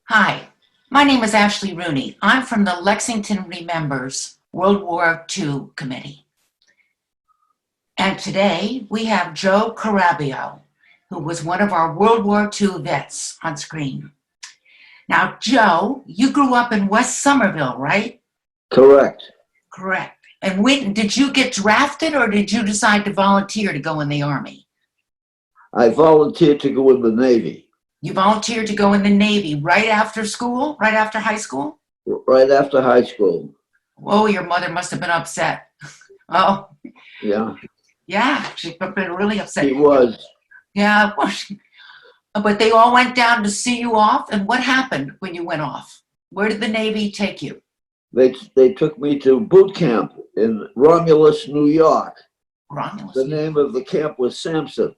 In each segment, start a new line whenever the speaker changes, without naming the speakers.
Hi, my name is Ashley Rooney. I'm from the Lexington Remembers World War II Committee. And today we have Joe Carabbio, who was one of our World War II vets on screen. Now, Joe, you grew up in West Somerville, right?
Correct.
Correct. And when did you get drafted or did you decide to volunteer to go in the Army?
I volunteered to go in the Navy
You volunteered to go in the Navy right after school, right after high school?
right after high school.
Oh, your mother must have been upset. Oh,
Yeah,
yeah, she's been really upset.
she was.
Yeah, but they all went down to see you off. And what happened when you went off? Where did the Navy take you?
They took me to boot camp in Romulus, New York.
Romulus.
The name of the camp was Sampson.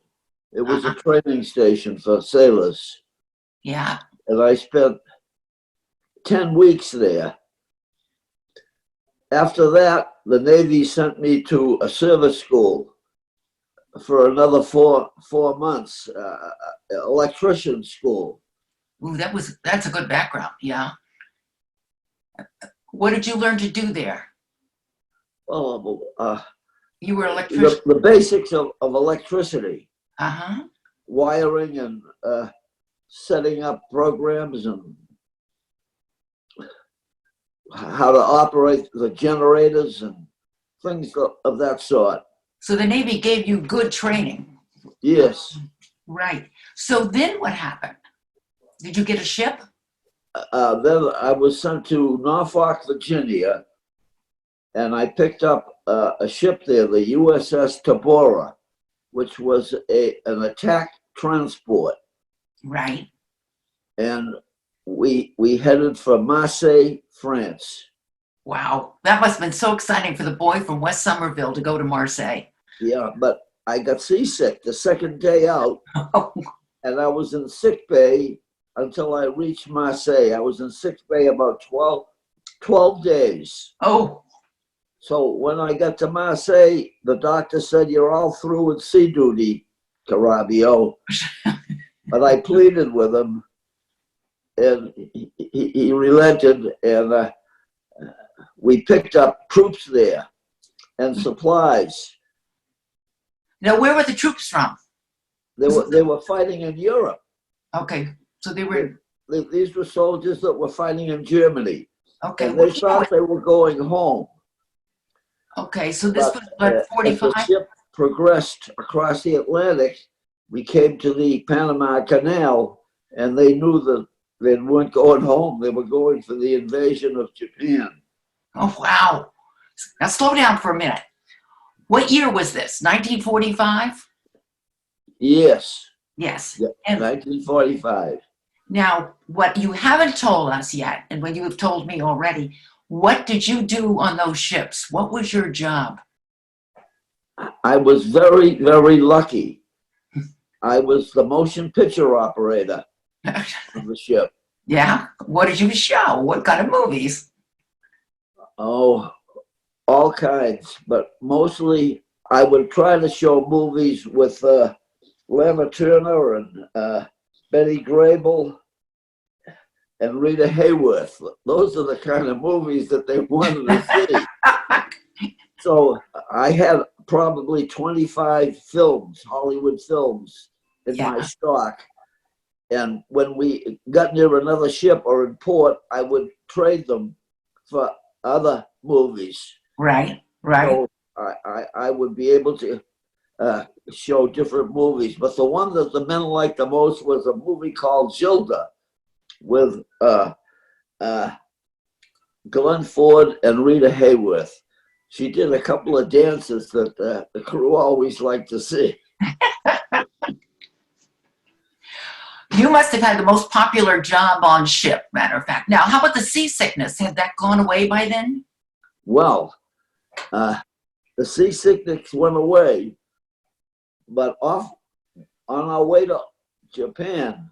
It was a training station for sailors.
Yeah.
And I spent 10 weeks there. After that, the Navy sent me to a service school for another four months, electrician school.
Ooh, that's a good background. Yeah. What did you learn to do there?
Well,
You were an electrician.
the basics of electricity.
Uh-huh.
Wiring and setting up programs and how to operate the generators and things of that sort.
So the Navy gave you good training.
Yes.
Right. So then what happened? Did you get a ship?
Then I was sent to Norfolk, Virginia, and I picked up a ship there, the USS Tabora, which was an attack transport.
Right.
And we headed for Marseille, France.
Wow. That must have been so exciting for the boy from West Somerville to go to Marseille.
Yeah, but I got seasick the second day out,
Oh,
and I was in sick bay until I reached Marseille. I was in sick bay about 12 days.
oh.
So when I got to Marseille, the doctor said, "You're all through with sea duty, Carabbio." But I pleaded with him, and he relented, and we picked up troops there and supplies.
Now, where were the troops from?
They were fighting in Europe.
Okay. So they were,
These were soldiers that were fighting in Germany.
okay.
And they thought they were going home.
Okay, so this was
But
like 45?
as the ship progressed across the Atlantic, we came to the Panama Canal, and they knew that they weren't going home. They were going for the invasion of Japan.
Oh, wow. Now slow down for a minute. What year was this? 1945?
Yes.
Yes.
Yeah,
And
1945.
now, what you haven't told us yet, and what you have told me already, what did you do on those ships? What was your job?
I was very, very lucky. I was the motion picture operator of the ship.
Yeah? What did you show? What kind of movies?
Oh, all kinds, but mostly I would try to show movies with Lana Turner and Betty Grable and Rita Hayworth. Those are the kind of movies that they wanted to see. So I had probably 25 films, Hollywood films, in my stock. And when we got near another ship or in port, I would trade them for other movies.
Right, right.
So I would be able to show different movies. But the one that the men liked the most was a movie called Gilda with Glenn Ford and Rita Hayworth. She did a couple of dances that the crew always liked to see.
You must have had the most popular job on ship, matter of fact. Now, how about the seasickness? Had that gone away by then?
Well, the seasickness went away, but on our way to Japan,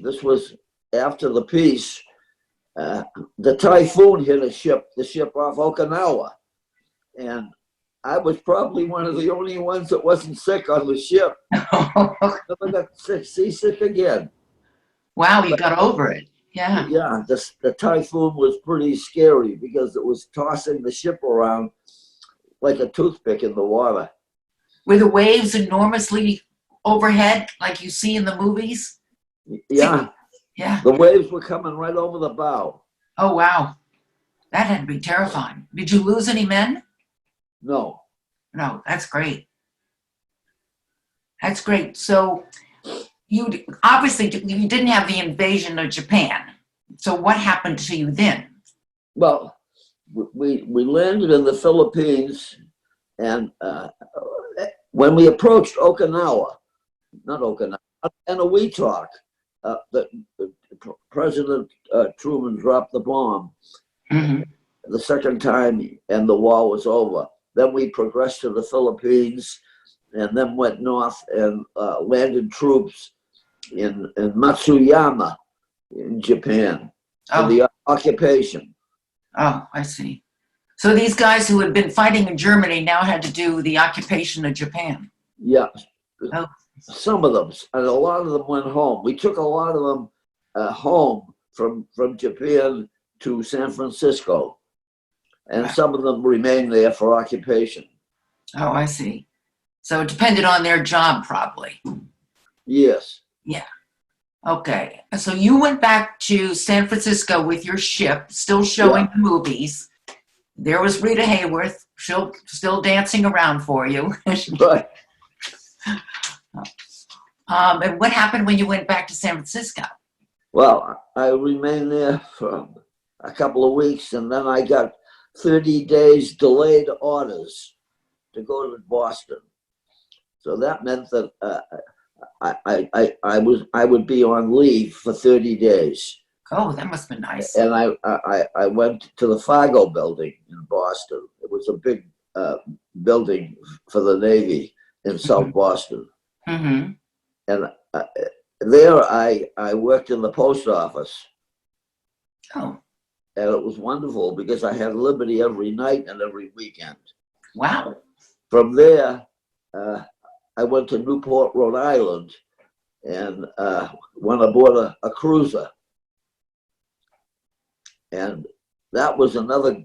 this was after the peace, the typhoon hit the ship off Okinawa. And I was probably one of the only ones that wasn't sick on the ship. Never got seasick again.
Wow, you got over it. Yeah.
Yeah, the typhoon was pretty scary because it was tossing the ship around like a toothpick in the water.
Were the waves enormously overhead like you see in the movies?
Yeah,
Yeah.
the waves were coming right over the bow.
Oh, wow. That had to be terrifying. Did you lose any men?
No,
No, that's great. That's great. So you obviously you didn't have the invasion of Japan. So what happened to you then?
well, we landed in the Philippines, and when we approached Okinawa, not Okinawa, and we talk, the President Truman dropped the bomb
Mm-hmm.
the second time, and the war was over. Then we progressed to the Philippines, and then went north and landed troops in Matsuyama in Japan for
Oh,
the occupation.
oh, I see. So these guys who had been fighting in Germany now had to do the occupation of Japan.
Yeah,
Oh.
some of them, and a lot of them went home. We took a lot of them home from Japan to San Francisco, and some of them remained there for occupation.
Oh, I see. So it depended on their job, probably.
Yes.
Yeah. Okay. So you went back to San Francisco with your ship, still showing the movies. There was Rita Hayworth, still dancing around for you.
Right.
And what happened when you went back to San Francisco?
Well, I remained there for a couple of weeks, and then I got 30 days delayed orders to go to Boston. So that meant that I would be on leave for 30 days.
Oh, that must have been nice.
And I went to the Fargo building in Boston. It was a big building for the Navy in South Boston.
Mm-hmm.
And there I worked in the post office.
Oh,
And it was wonderful because I had liberty every night and every weekend.
wow.
From there, I went to Newport, Rhode Island, and went aboard a cruiser. And that was another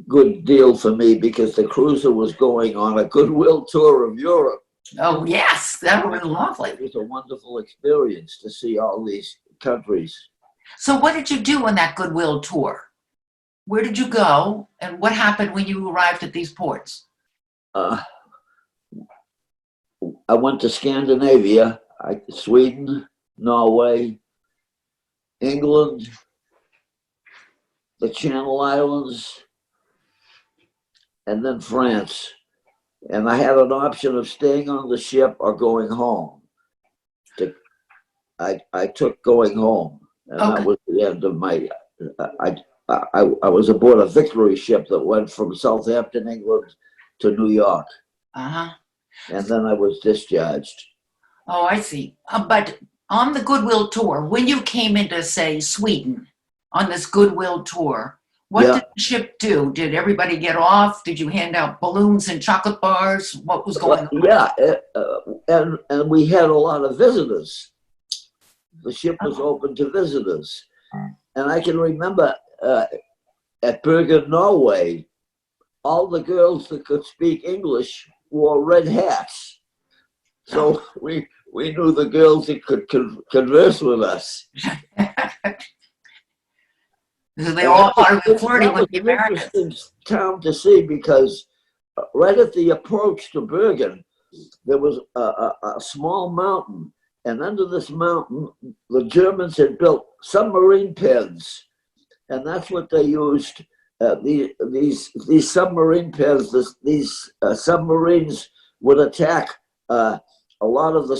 good deal for me because the cruiser was going on a goodwill tour of Europe.
Oh, yes, that would be lovely.
It was a wonderful experience to see all these countries.
So what did you do on that goodwill tour? Where did you go, and what happened when you arrived at these ports?
I went to Scandinavia, Sweden, Norway, England, the Channel Islands, and then France. And I had an option of staying on the ship or going home. I took going home, and that was the end of my. I was aboard a Victory ship that went from Southampton, England, to New York.
Uh-huh.
And then I was discharged.
Oh, I see. But on the goodwill tour, when you came into, say, Sweden on this goodwill tour, what did the ship do? Did everybody get off? Did you hand out balloons and chocolate bars? What was going on?
Yeah, and we had a lot of visitors. The ship was open to visitors. And I can remember at Bergen, Norway, all the girls that could speak English wore red hats. So we knew the girls that could converse with us.
They all thought it was flirting with the Americans.
It was an interesting town to see because right at the approach to Bergen, there was a small mountain. And under this mountain, the Germans had built submarine pens. And that's what they used. These submarine pens, these submarines would attack a lot of the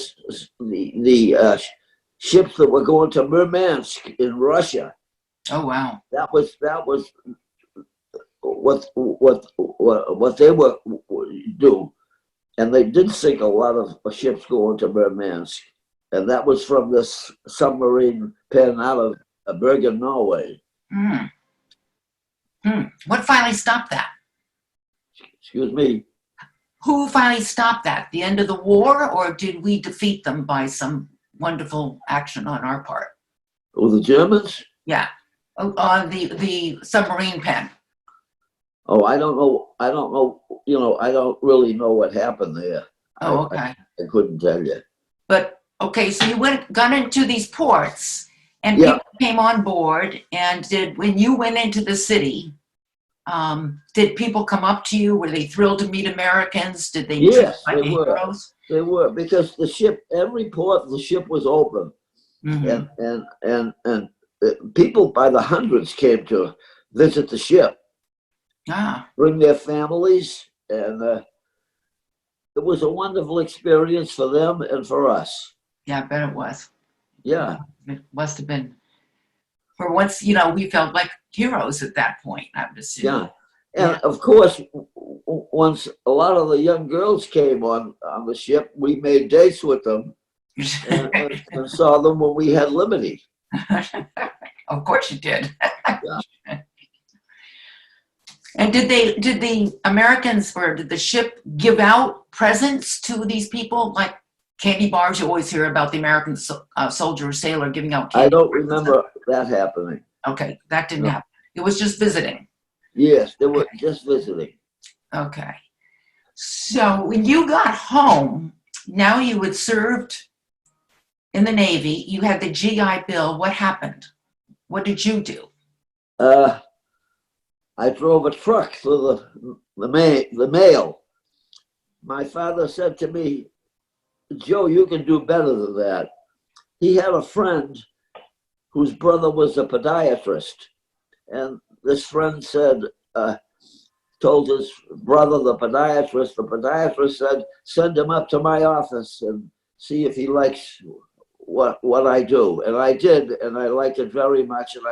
ships that were going to Murmansk in Russia.
Oh, wow.
That was what they would do, and they did sink a lot of ships going to Murmansk, and that was from this submarine pen out of Bergen, Norway.
What finally stopped that?
Excuse me.
Who finally stopped that? The end of the war, or did we defeat them by some wonderful action on our part?
Oh, the Germans?
Yeah. On the submarine pen.
Oh, I don't know. I don't know. You know, I don't really know what happened there.
Oh, okay.
I couldn't tell you.
But okay, so you got into these ports, and
Yeah.
people came on board. And when you went into the city, did people come up to you? Were they thrilled to meet Americans? Did they treat you
Yes,
like
they were.
heroes?
They were, because the ship, every port, the ship was open,
Mm-hmm.
and people by the hundreds came to visit the ship,
Ah,
bring their families, and it was a wonderful experience for them and for us.
yeah, I bet it was.
Yeah,
It must have been. For once, we felt like heroes at that point, I would assume.
yeah. And
Yeah.
of course, once a lot of the young girls came on the ship, we made dates with them and saw them when we had liberty.
Of course you did.
Yeah.
And did the Americans, or did the ship give out presents to these people, like candy bars? You always hear about the American soldier or sailor giving out candy
I don't
bars.
remember that happening.
Okay, that didn't
No.
happen. It was just visiting.
Yes, they were just visiting.
Okay. So when you got home, now you had served in the Navy, you had the GI Bill. What happened? What did you do?
I drove a truck for the mail. My father said to me, "Joe, you can do better than that." He had a friend whose brother was a podiatrist, and this friend told his brother, the podiatrist said, "Send him up to my office and see if he likes what I do." And I did, and I liked it very much. And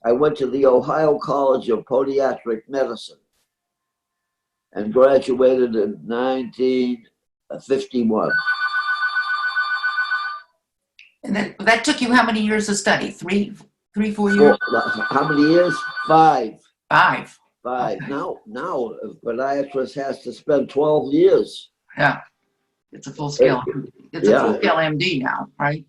I went to the Ohio College of Podiatric Medicine and graduated in 1951.
And then that took you how many years of study? Three, 4 years?
How many years? 5.
5.
5.
Okay.
Now a podiatrist has to spend 12 years.
Yeah. It's a full scale. It's a full scale MD now, right?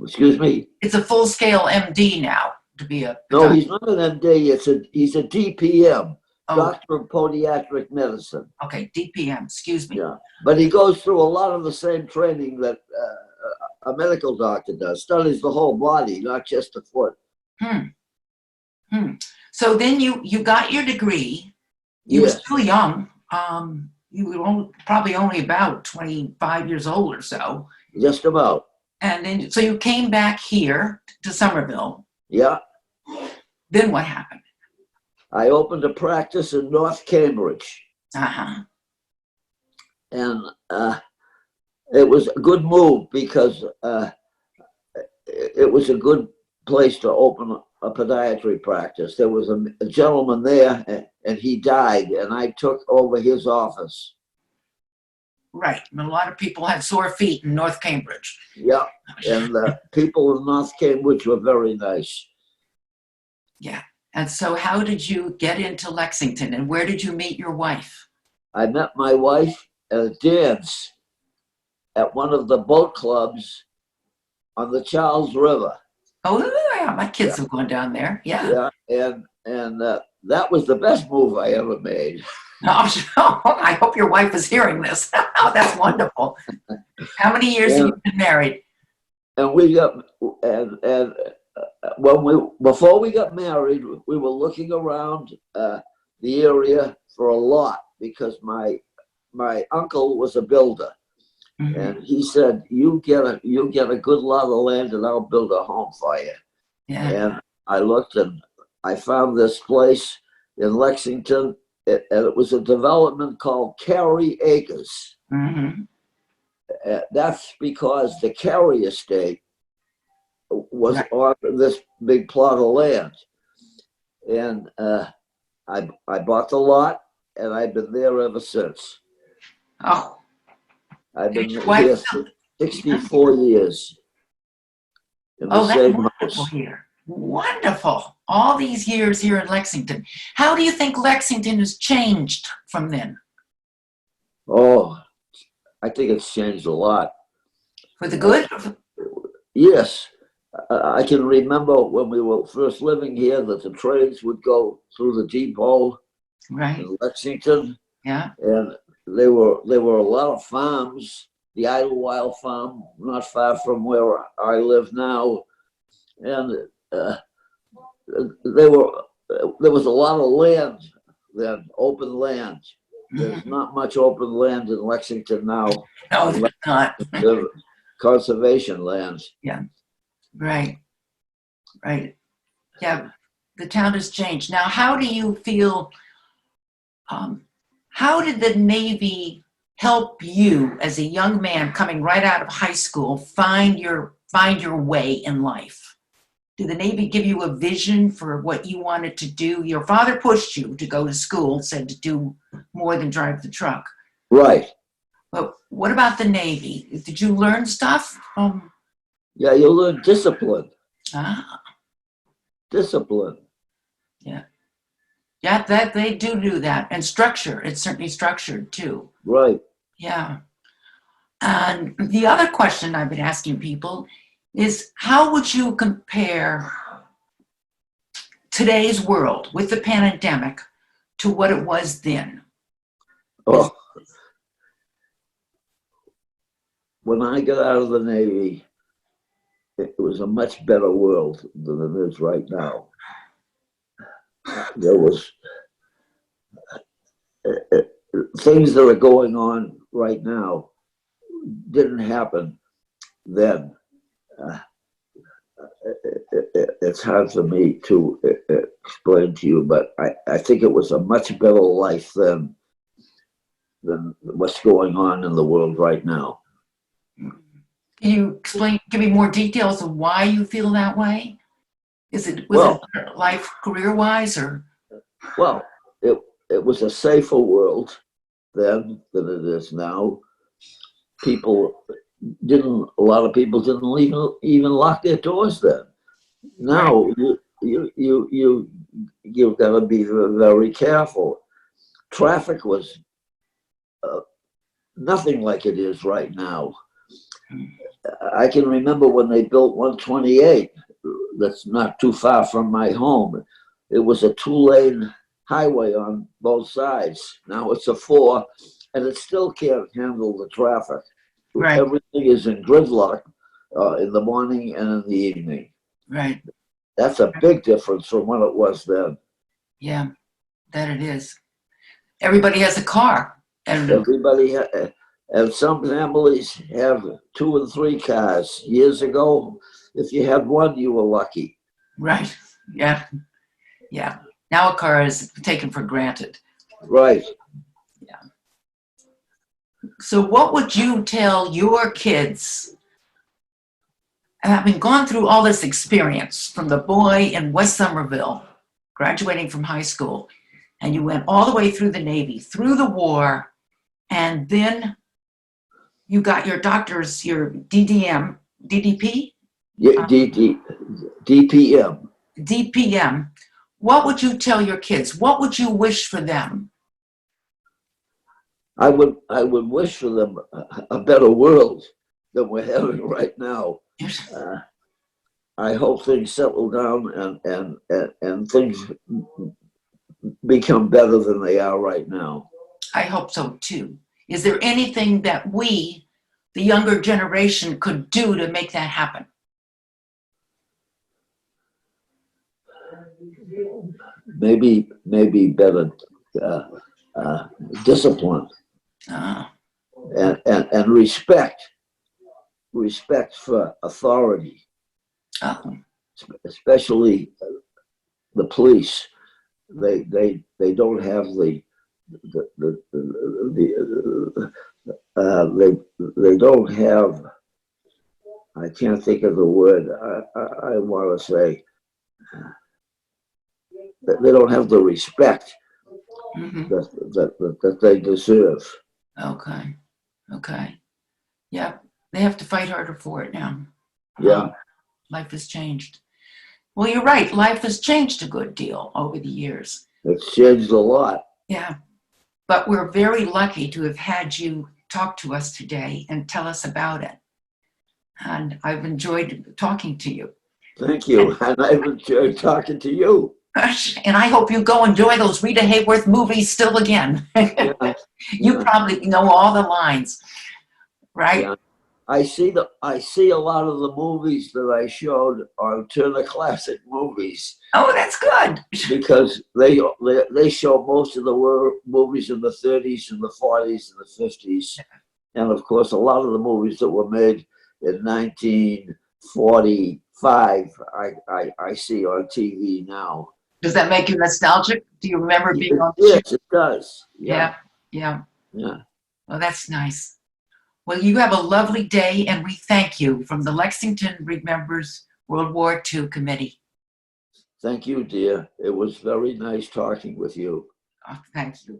Excuse me?
It's a full scale MD now to be a.
No, he's not an MD. He's a DPM,
Oh,
Doctor of Podiatric Medicine.
okay, DPM. Excuse me.
Yeah, but he goes through a lot of the same training that a medical doctor does. Studies the whole body, not just the foot.
So then you got your degree. You were still young. You were probably only about 25 years old or so.
Just about.
And then, so you came back here to Somerville.
Yeah.
Then what happened?
I opened a practice in North Cambridge.
Uh-huh.
And it was a good move because it was a good place to open a podiatry practice. There was a gentleman there, and he died, and I took over his office.
Right. And a lot of people had sore feet in North Cambridge.
Yeah, and people in North Cambridge were very nice.
Yeah. And so how did you get into Lexington, and where did you meet your wife?
I met my wife at a dance at one of the boat clubs on the Charles River.
Oh, yeah, my kids have gone down there. Yeah.
Yeah, and that was the best move I ever made.
I hope your wife is hearing this. Oh, that's wonderful. How many years have you been married?
And we got before we got married, we were looking around the area for a lot because my uncle was a builder, and he said, "You get a good lot of land, and I'll build a home for you."
Yeah.
And I looked, and I found this place in Lexington, and it was a development called Carey Acres.
Mm-hmm.
That's because the Carey estate was on this big plot of land, and I bought the lot, and I've been there ever since.
Oh.
I've been here 64 years in the same house.
Here. Wonderful. All these years here in Lexington. How do you think Lexington has changed from then?
Oh, I think it's changed a lot.
For the good?
Yes. I can remember when we were first living here that the trains would go through the depot
Right.
in Lexington,
Yeah.
and there were a lot of farms. The Idlewild farm, not far from where I live now, and there was a lot of land then, open land. There's not much open land in Lexington now.
No, there's not.
The conservation lands.
Yeah. Right. Right. Yeah. The town has changed. Now, how do you feel? How did the Navy help you as a young man coming right out of high school find your way in life? Did the Navy give you a vision for what you wanted to do? Your father pushed you to go to school, said to do more than drive the truck.
Right.
But what about the Navy? Did you learn stuff?
Yeah, you learn discipline. Discipline.
Yeah. Yeah, that they do that. And structure. It's certainly structured too.
Right.
Yeah. And the other question I've been asking people is, how would you compare today's world with the pandemic to what it was then?
Oh. When I got out of the Navy, it was a much better world than it is right now. There was things that are going on right now didn't happen then. It's hard for me to explain to you, but I think it was a much better life then than what's going on in the world right now.
Can you explain, give me more details of why you feel that way? Was it life career-wise or?
Well, it was a safer world then than it is now. A lot of people didn't even lock their doors then. Now you've got to be very careful. Traffic was nothing like it is right now. I can remember when they built 128. That's not too far from my home. It was a 2-lane highway on both sides. Now it's a 4, and it still can't handle the traffic.
Right.
Everything is in gridlock in the morning and in the evening.
Right.
That's a big difference from what it was then.
Yeah, that it is. Everybody has a car. And
And some families have 2 and 3 cars. Years ago, if you had one, you were lucky.
Right. Yeah. Yeah. Now a car is taken for granted.
Right.
Yeah. So what would you tell your kids, having gone through all this experience from the boy in West Somerville, graduating from high school, and you went all the way through the Navy, through the war, and then you got your doctor's, your DDP?
Yeah, DPM.
DPM. What would you tell your kids? What would you wish for them?
I would wish for them a better world than we're having right now. I hope things settle down and things become better than they are right now.
I hope so too. Is there anything that we, the younger generation, could do to make that happen?
Maybe better discipline and respect for authority, especially the police. They don't have they don't have, I can't think of the word I want to say. They don't have the respect that they deserve.
Okay. Yeah, they have to fight harder for it now.
Yeah.
Life has changed. Well, you're right. Life has changed a good deal over the years.
It's changed a lot.
Yeah. But we're very lucky to have had you talk to us today and tell us about it. And I've enjoyed talking to you.
Thank you. And I've enjoyed talking to you.
And I hope you go enjoy those Rita Hayworth movies still again.
Yeah,
You
yeah,
probably know all the lines, right?
yeah. I see a lot of the movies that I showed are Turner Classic movies
Oh, that's good.
because they show most of the movies in the 30s and the 40s and the 50s. And of course, a lot of the movies that were made in 1945, I see on TV now.
Does that make you nostalgic? Do you remember being on the show?
Yes, it does. Yeah,
Yeah, yeah.
yeah.
Well, that's nice. Well, you have a lovely day, and we thank you from the Lexington Remembers World War II Committee.
Thank you, dear. It was very nice talking with you.
Oh, thank you.